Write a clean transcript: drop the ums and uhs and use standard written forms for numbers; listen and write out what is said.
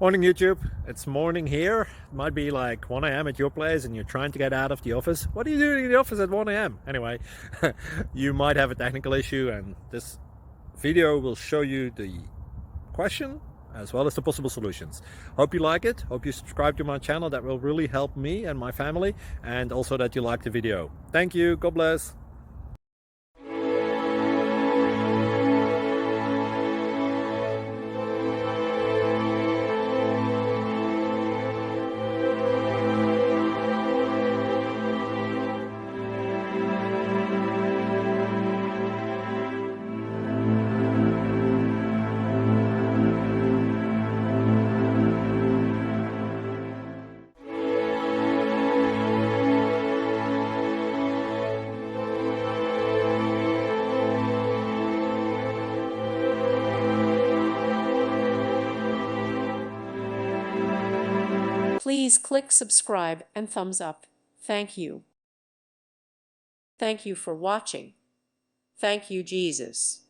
Morning YouTube, it's morning here. It might be like 1 a.m. at your place and you're trying to get out of the office. What are you doing in the office at 1 a.m.? Anyway, you might have a technical issue and this video will show you the question as well as the possible solutions. Hope you like it, hope you subscribe to my channel. That will really help me and my family, and also that you like the video. Thank you, God bless. Please click subscribe and thumbs up. Thank you. Thank you for watching. Thank you, Jesus.